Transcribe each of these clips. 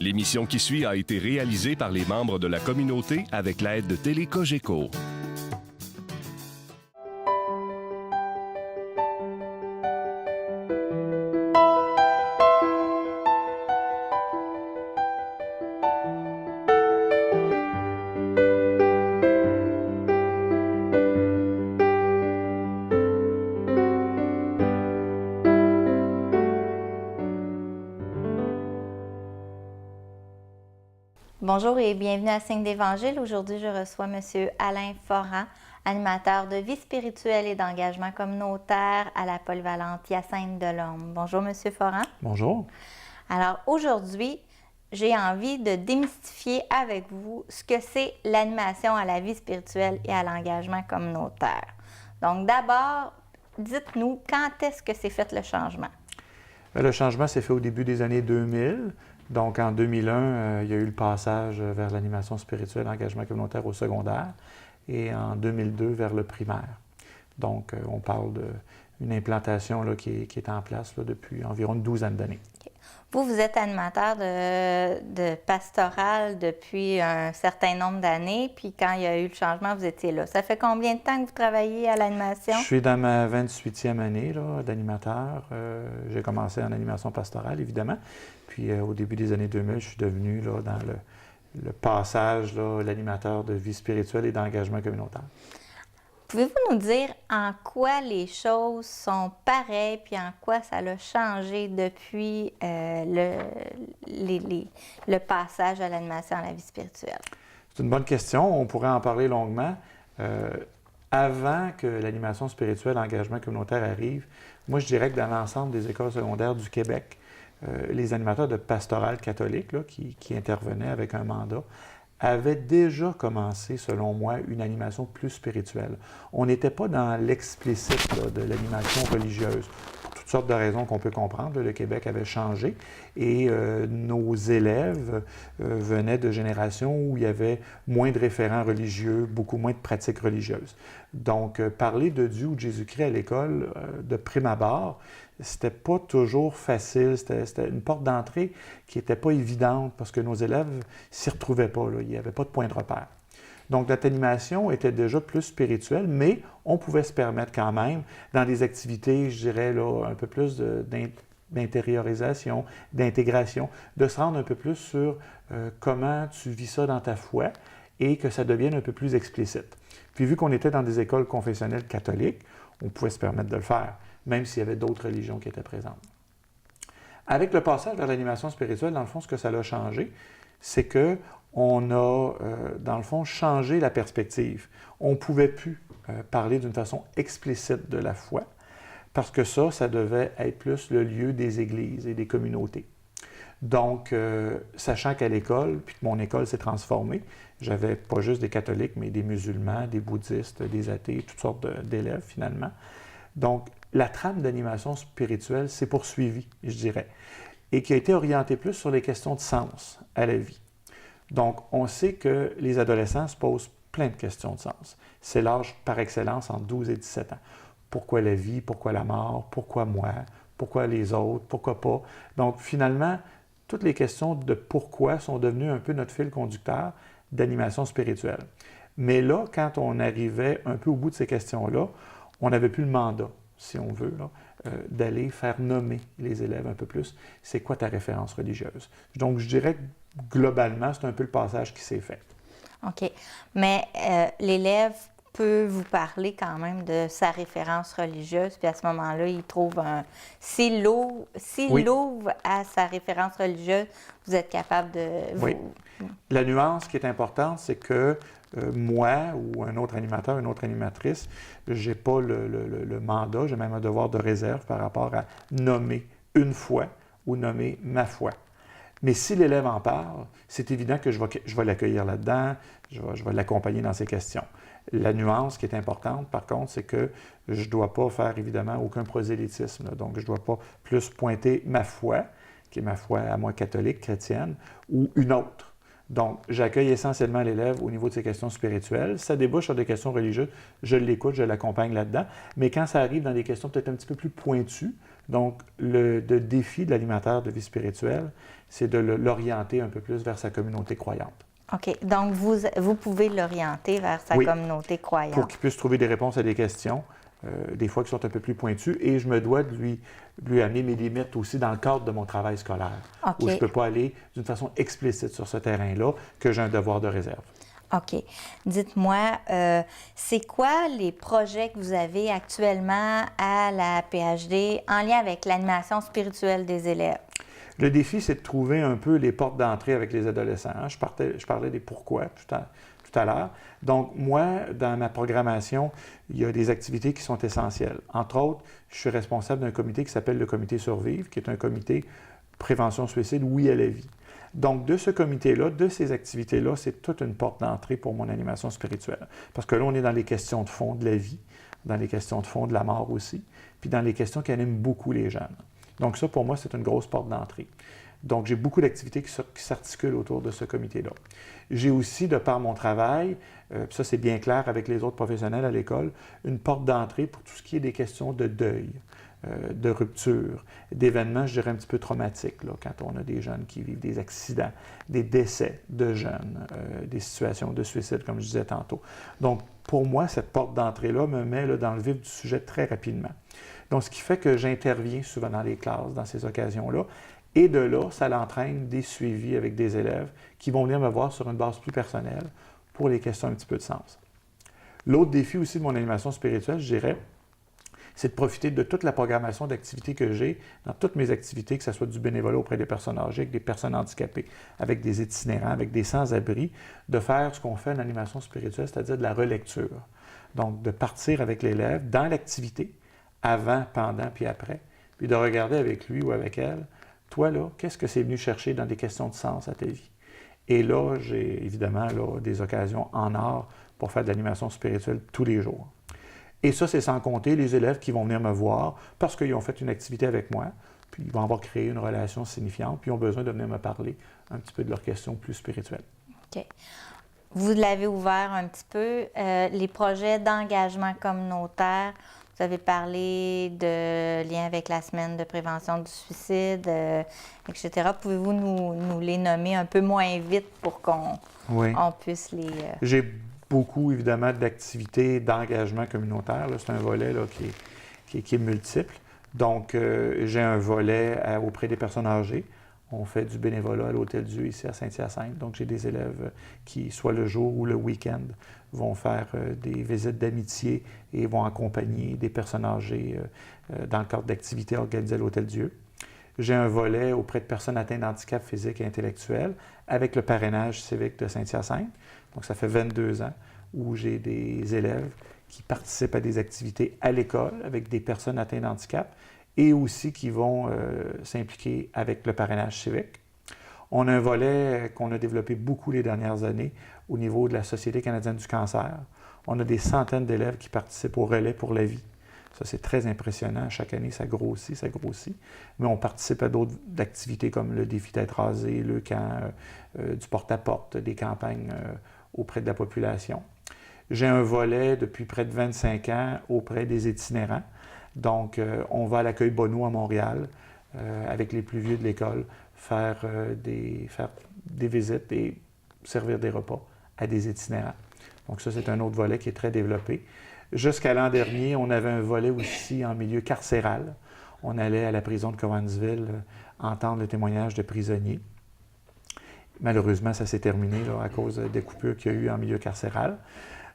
L'émission qui suit a été réalisée par les membres de la communauté avec l'aide de Télé Cogeco. Bonjour et bienvenue à Signe d'Évangile. Aujourd'hui, je reçois M. Alain Foran, animateur de vie spirituelle et d'engagement communautaire à la polyvalente Hyacinthe de l'Orme. Bonjour, M. Foran. Bonjour. Alors, aujourd'hui, j'ai envie de démystifier avec vous ce que c'est l'animation à la vie spirituelle et à l'engagement communautaire. Donc, d'abord, dites-nous quand est-ce que s'est fait le changement? Le changement s'est fait au début des années 2000. Donc, en 2001, il y a eu le passage vers l'animation spirituelle, engagement communautaire au secondaire, et en 2002, vers le primaire. Donc, on parle d'une implantation là, qui est en place là, depuis environ une douzaine d'années. Okay. Vous êtes animateur de pastoral depuis un certain nombre d'années, puis quand il y a eu le changement, vous étiez là. Ça fait combien de temps que vous travaillez à l'animation? Je suis dans ma 28e année là, d'animateur. J'ai commencé en animation pastorale, évidemment. Puis au début des années 2000, je suis devenu là, dans le passage, l'animateur de vie spirituelle et d'engagement communautaire. Pouvez-vous nous dire en quoi les choses sont pareilles, puis en quoi ça a changé depuis le passage à l'animation à la vie spirituelle? C'est une bonne question. On pourrait en parler longuement. Avant que l'animation spirituelle, engagement communautaire arrive, moi, je dirais que dans l'ensemble des écoles secondaires du Québec, les animateurs de pastoral catholique là, qui intervenaient avec un mandat avaient déjà commencé, selon moi, une animation plus spirituelle. On n'était pas dans l'explicite là, de l'animation religieuse. Pour toutes sortes de raisons qu'on peut comprendre, là, le Québec avait changé et nos élèves venaient de générations où il y avait moins de référents religieux, beaucoup moins de pratiques religieuses. Donc, parler de Dieu ou de Jésus-Christ à l'école, de prime abord, c'était pas toujours facile. C'était une porte d'entrée qui n'était pas évidente parce que nos élèves s'y retrouvaient pas. Là. Il n'y avait pas de point de repère. Donc, notre animation était déjà plus spirituelle, mais on pouvait se permettre quand même, dans des activités, je dirais, là, un peu plus d'intériorisation, d'intégration, de se rendre un peu plus sur comment tu vis ça dans ta foi et que ça devienne un peu plus explicite. Puis, vu qu'on était dans des écoles confessionnelles catholiques, on pouvait se permettre de le faire, même s'il y avait d'autres religions qui étaient présentes. Avec le passage vers l'animation spirituelle, dans le fond, ce que ça a changé, c'est qu'on a, dans le fond, changé la perspective. On ne pouvait plus parler d'une façon explicite de la foi, parce que ça devait être plus le lieu des églises et des communautés. Donc, sachant qu'à l'école, puis que mon école s'est transformée, j'avais pas juste des catholiques, mais des musulmans, des bouddhistes, des athées, toutes sortes d'élèves finalement. Donc, la trame d'animation spirituelle s'est poursuivie, je dirais, et qui a été orientée plus sur les questions de sens à la vie. Donc, on sait que les adolescents se posent plein de questions de sens. C'est l'âge par excellence entre 12 et 17 ans. Pourquoi la vie? Pourquoi la mort? Pourquoi moi? Pourquoi les autres? Pourquoi pas? Donc, finalement, toutes les questions de pourquoi sont devenues un peu notre fil conducteur d'animation spirituelle. Mais là, quand on arrivait un peu au bout de ces questions-là, on n'avait plus le mandat, si on veut, d'aller faire nommer les élèves un peu plus. C'est quoi ta référence religieuse? Donc, je dirais que globalement, c'est un peu le passage qui s'est fait. OK. Mais l'élève peut vous parler quand même de sa référence religieuse, puis à ce moment-là, il trouve s'il l'ouvre à sa référence religieuse, vous êtes capable de... Oui. La nuance qui est importante, c'est que moi ou un autre animateur, une autre animatrice, je n'ai pas le mandat, j'ai même un devoir de réserve par rapport à nommer une foi ou nommer ma foi. Mais si l'élève en parle, c'est évident que je vais l'accueillir là-dedans, je vais l'accompagner dans ses questions. La nuance qui est importante, par contre, c'est que je ne dois pas faire, évidemment, aucun prosélytisme. Donc, je ne dois pas plus pointer ma foi, qui est ma foi à moi catholique, chrétienne, ou une autre. Donc, j'accueille essentiellement l'élève au niveau de ses questions spirituelles. Ça débouche sur des questions religieuses. Je l'écoute, je l'accompagne là-dedans. Mais quand ça arrive dans des questions peut-être un petit peu plus pointues, Donc, le défi de l'animateur de vie spirituelle, c'est de l'orienter un peu plus vers sa communauté croyante. OK. Donc, vous pouvez l'orienter vers sa communauté croyante. Pour qu'il puisse trouver des réponses à des questions, des fois qui sont un peu plus pointues, et je me dois de lui amener mes limites aussi dans le cadre de mon travail scolaire, où je ne peux pas aller d'une façon explicite sur ce terrain-là, que j'ai un devoir de réserve. OK. Dites-moi, c'est quoi les projets que vous avez actuellement à la PhD en lien avec l'animation spirituelle des élèves? Le défi, c'est de trouver un peu les portes d'entrée avec les adolescents. Je parlais des pourquoi tout à l'heure. Donc, moi, dans ma programmation, il y a des activités qui sont essentielles. Entre autres, je suis responsable d'un comité qui s'appelle le Comité Survivre, qui est un comité prévention suicide, oui à la vie. Donc, de ce comité-là, de ces activités-là, c'est toute une porte d'entrée pour mon animation spirituelle. Parce que là, on est dans les questions de fond de la vie, dans les questions de fond de la mort aussi, puis dans les questions qui animent beaucoup les jeunes. Donc ça, pour moi, c'est une grosse porte d'entrée. Donc, j'ai beaucoup d'activités qui s'articulent autour de ce comité-là. J'ai aussi, de par mon travail, puis ça c'est bien clair avec les autres professionnels à l'école, une porte d'entrée pour tout ce qui est des questions de deuil, de rupture, d'événements, je dirais, un petit peu traumatiques, là, quand on a des jeunes qui vivent des accidents, des décès de jeunes, des situations de suicide, comme je disais tantôt. Donc, pour moi, cette porte d'entrée-là me met là, dans le vif du sujet très rapidement. Donc, ce qui fait que j'interviens souvent dans les classes, dans ces occasions-là. Et de là, ça l'entraîne des suivis avec des élèves qui vont venir me voir sur une base plus personnelle pour les questions un petit peu de sens. L'autre défi aussi de mon animation spirituelle, je dirais, c'est de profiter de toute la programmation d'activités que j'ai dans toutes mes activités, que ce soit du bénévolat auprès des personnes âgées, avec des personnes handicapées, avec des itinérants, avec des sans-abri, de faire ce qu'on fait en animation spirituelle, c'est-à-dire de la relecture. Donc, de partir avec l'élève dans l'activité, avant, pendant, puis après, puis de regarder avec lui ou avec elle, toi, là, qu'est-ce que c'est venu chercher dans des questions de sens à ta vie? Et là, j'ai évidemment là, des occasions en or pour faire de l'animation spirituelle tous les jours. Et ça, c'est sans compter les élèves qui vont venir me voir parce qu'ils ont fait une activité avec moi, puis ils vont avoir créé une relation signifiante, puis ils ont besoin de venir me parler un petit peu de leurs questions plus spirituelles. OK. Vous l'avez ouvert un petit peu, les projets d'engagement communautaire. Vous avez parlé de lien avec la semaine de prévention du suicide, etc. Pouvez-vous nous les nommer un peu moins vite pour qu'on puisse les... J'ai beaucoup, évidemment, d'activités d'engagement communautaire. C'est un volet là, qui est multiple. Donc, j'ai un volet auprès des personnes âgées. On fait du bénévolat à l'Hôtel-Dieu ici à Saint-Hyacinthe. Donc, j'ai des élèves qui, soit le jour ou le week-end, vont faire des visites d'amitié et vont accompagner des personnes âgées dans le cadre d'activités organisées à l'Hôtel-Dieu. J'ai un volet auprès de personnes atteintes d'handicap physique et intellectuel avec le parrainage civique de Saint-Hyacinthe. Donc, ça fait 22 ans où j'ai des élèves qui participent à des activités à l'école avec des personnes atteintes d'handicap et aussi qui vont s'impliquer avec le parrainage civique. On a un volet qu'on a développé beaucoup les dernières années au niveau de la Société canadienne du cancer. On a des centaines d'élèves qui participent au relais pour la vie. Ça, c'est très impressionnant. Chaque année, ça grossit, ça grossit. Mais on participe à d'autres activités comme le défi tête rasée, le camp du porte-à-porte, des campagnes auprès de la population. J'ai un volet depuis près de 25 ans auprès des itinérants. Donc, on va à l'accueil Bonneau à Montréal avec les plus vieux de l'école, faire des visites et servir des repas à des itinérants. Donc ça, c'est un autre volet qui est très développé. Jusqu'à l'an dernier, on avait un volet aussi en milieu carcéral. On allait à la prison de Cowansville entendre le témoignage de prisonniers. Malheureusement, ça s'est terminé là, à cause des coupures qu'il y a eu en milieu carcéral.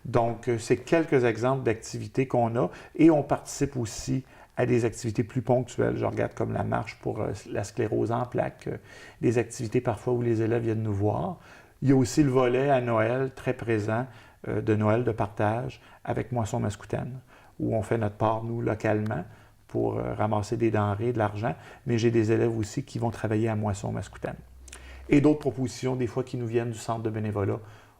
Donc, c'est quelques exemples d'activités qu'on a et on participe aussi à des activités plus ponctuelles. Je regarde comme la marche pour la sclérose en plaques, des activités parfois où les élèves viennent nous voir. Il y a aussi le volet à Noël, très présent, de Noël de partage avec Moisson Mascoutaine, où on fait notre part, nous, localement, pour ramasser des denrées, de l'argent, mais j'ai des élèves aussi qui vont travailler à Moisson Mascoutaine. Et d'autres propositions, des fois, qui nous viennent du centre de bénévolat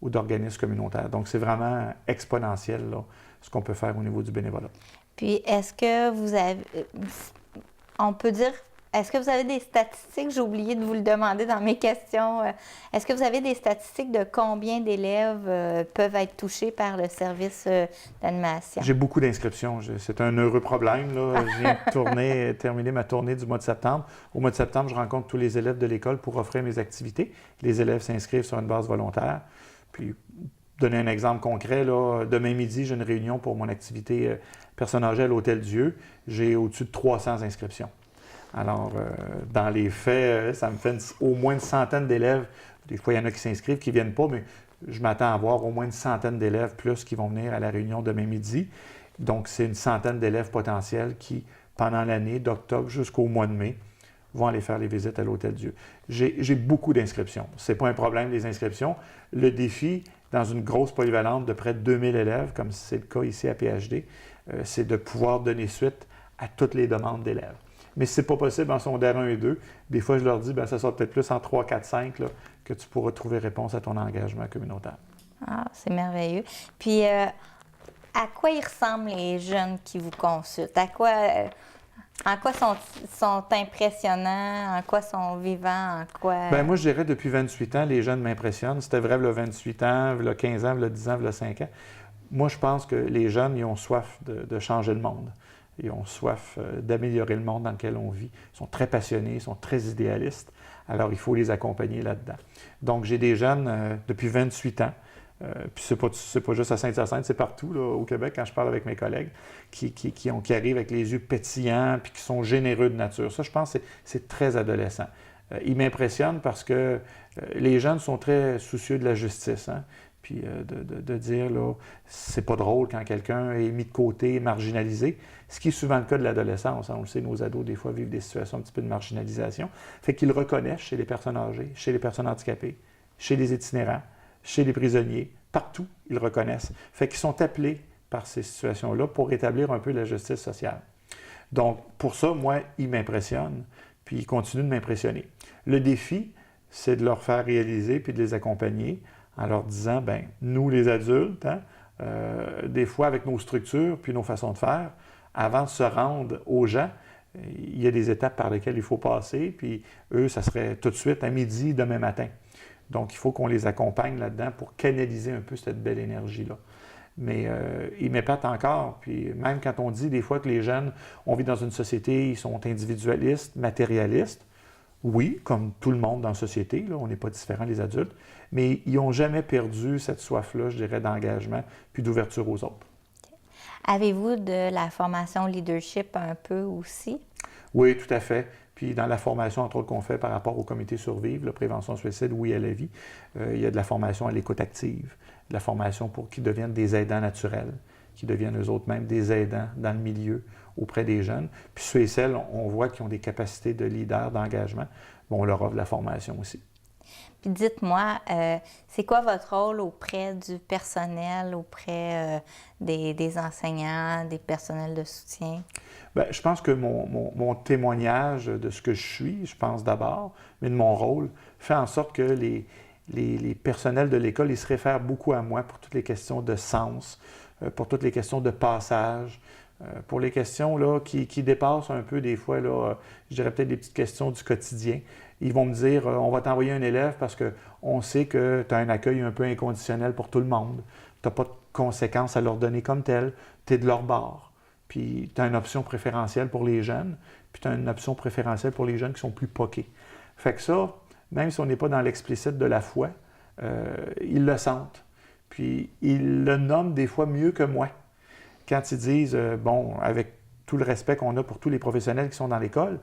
ou d'organismes communautaires. Donc, c'est vraiment exponentiel, là, ce qu'on peut faire au niveau du bénévolat. Puis, est-ce que vous avez... On peut dire est-ce que vous avez des statistiques? J'ai oublié de vous le demander dans mes questions. Est-ce que vous avez des statistiques de combien d'élèves peuvent être touchés par le service d'animation? J'ai beaucoup d'inscriptions. C'est un heureux problème, là. Je viens de terminer ma tournée du mois de septembre. Au mois de septembre, je rencontre tous les élèves de l'école pour offrir mes activités. Les élèves s'inscrivent sur une base volontaire. Puis, donner un exemple concret, là, demain midi, j'ai une réunion pour mon activité personnes âgées à l'Hôtel-Dieu. J'ai au-dessus de 300 inscriptions. Alors, dans les faits, ça me fait au moins une centaine d'élèves. Des fois, il y en a qui s'inscrivent, qui ne viennent pas, mais je m'attends à avoir au moins une centaine d'élèves plus qui vont venir à la réunion demain midi. Donc, c'est une centaine d'élèves potentiels qui, pendant l'année, d'octobre jusqu'au mois de mai, vont aller faire les visites à l'Hôtel-Dieu. J'ai beaucoup d'inscriptions. Ce n'est pas un problème, les inscriptions. Le défi, dans une grosse polyvalente de près de 2000 élèves, comme c'est le cas ici à PHD, c'est de pouvoir donner suite à toutes les demandes d'élèves. Mais si ce n'est pas possible en secondaire 1 et 2, des fois, je leur dis, bien, ça sera peut-être plus en 3, 4, 5 là, que tu pourras trouver réponse à ton engagement communautaire. Ah, c'est merveilleux. Puis, à quoi ils ressemblent les jeunes qui vous consultent? En quoi sont impressionnants? En quoi sont vivants? En quoi... Bien, moi, je dirais depuis 28 ans, les jeunes m'impressionnent. C'était vrai, il y a 28 ans, il y a 15 ans, il y a 10 ans, il y a 5 ans. Moi, je pense que les jeunes, ils ont soif de changer le monde. Ils ont soif d'améliorer le monde dans lequel on vit. Ils sont très passionnés, ils sont très idéalistes. Alors, il faut les accompagner là-dedans. Donc, j'ai des jeunes depuis 28 ans. Puis c'est pas juste à Saint-Hyacinthe, c'est partout là, au Québec, quand je parle avec mes collègues, qui arrivent avec les yeux pétillants puis qui sont généreux de nature. Ça, je pense que c'est très adolescent. Ils m'impressionnent parce que les jeunes sont très soucieux de la justice. Hein? Puis de dire, là, c'est pas drôle quand quelqu'un est mis de côté, marginalisé, ce qui est souvent le cas de l'adolescence. Hein? On le sait, nos ados, des fois, vivent des situations un petit peu de marginalisation. Fait qu'ils le reconnaissent chez les personnes âgées, chez les personnes handicapées, chez les itinérants, chez les prisonniers, partout, ils le reconnaissent. Fait qu'ils sont appelés par ces situations-là pour rétablir un peu la justice sociale. Donc, pour ça, moi, ils m'impressionnent, puis ils continuent de m'impressionner. Le défi, c'est de leur faire réaliser puis de les accompagner en leur disant, bien, nous, les adultes, hein, des fois, avec nos structures puis nos façons de faire, avant de se rendre aux gens, il y a des étapes par lesquelles il faut passer, puis eux, ça serait tout de suite à midi, demain matin. Donc, il faut qu'on les accompagne là-dedans pour canaliser un peu cette belle énergie-là. Mais ils m'épatent encore. Puis même quand on dit des fois que les jeunes, on vit dans une société, ils sont individualistes, matérialistes, oui, comme tout le monde dans la société, là, on n'est pas différents les adultes, mais ils n'ont jamais perdu cette soif-là, je dirais, d'engagement puis d'ouverture aux autres. Avez-vous de la formation leadership un peu aussi? Oui, tout à fait. Puis dans la formation, entre autres, qu'on fait par rapport au comité Survivre, la prévention suicide, oui à la vie, il y a de la formation à l'écoute active, de la formation pour qu'ils deviennent des aidants naturels, qu'ils deviennent eux autres même des aidants dans le milieu auprès des jeunes. Puis ceux et celles, on voit qu'ils ont des capacités de leader, d'engagement, bon, on leur offre de la formation aussi. Puis dites-moi, c'est quoi votre rôle auprès du personnel, auprès des enseignants, des personnels de soutien? Bien, je pense que mon témoignage de ce que je suis, je pense d'abord, mais de mon rôle, fait en sorte que les personnels de l'école, ils se réfèrent beaucoup à moi pour toutes les questions de sens, pour toutes les questions de passage, pour les questions là, qui dépassent un peu des fois, là, je dirais peut-être des petites questions du quotidien. Ils vont me dire, on va t'envoyer un élève parce qu'on sait que tu as un accueil un peu inconditionnel pour tout le monde. Tu n'as pas de conséquences à leur donner comme tel. Tu es de leur bord. Puis tu as une option préférentielle pour les jeunes, puis tu as une option préférentielle pour les jeunes qui sont plus poqués. Fait que ça, même si on n'est pas dans l'explicite de la foi, ils le sentent. Puis ils le nomment des fois mieux que moi. Quand ils disent, bon, avec tout le respect qu'on a pour tous les professionnels qui sont dans l'école,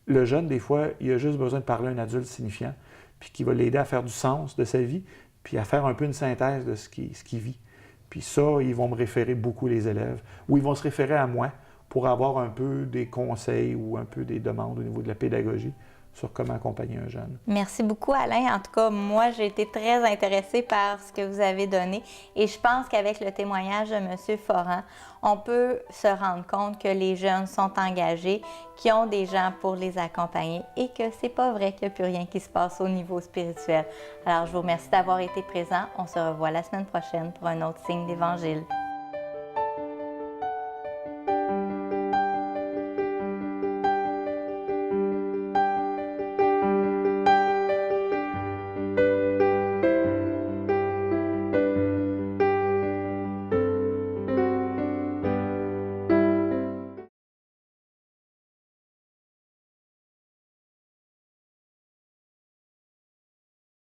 le jeune, des fois, il a juste besoin de parler à un adulte signifiant, puis qui va l'aider à faire du sens de sa vie, puis à faire un peu une synthèse de ce qu'il vit. Puis ça, ils vont me référer beaucoup, les élèves, ou ils vont se référer à moi pour avoir un peu des conseils ou un peu des demandes au niveau de la pédagogie sur comment accompagner un jeune. Merci beaucoup, Alain. En tout cas, moi, j'ai été très intéressée par ce que vous avez donné et je pense qu'avec le témoignage de M. Foran, on peut se rendre compte que les jeunes sont engagés, qu'ils ont des gens pour les accompagner et que c'est pas vrai qu'il n'y a plus rien qui se passe au niveau spirituel. Alors, je vous remercie d'avoir été présent. On se revoit la semaine prochaine pour un autre signe d'Évangile.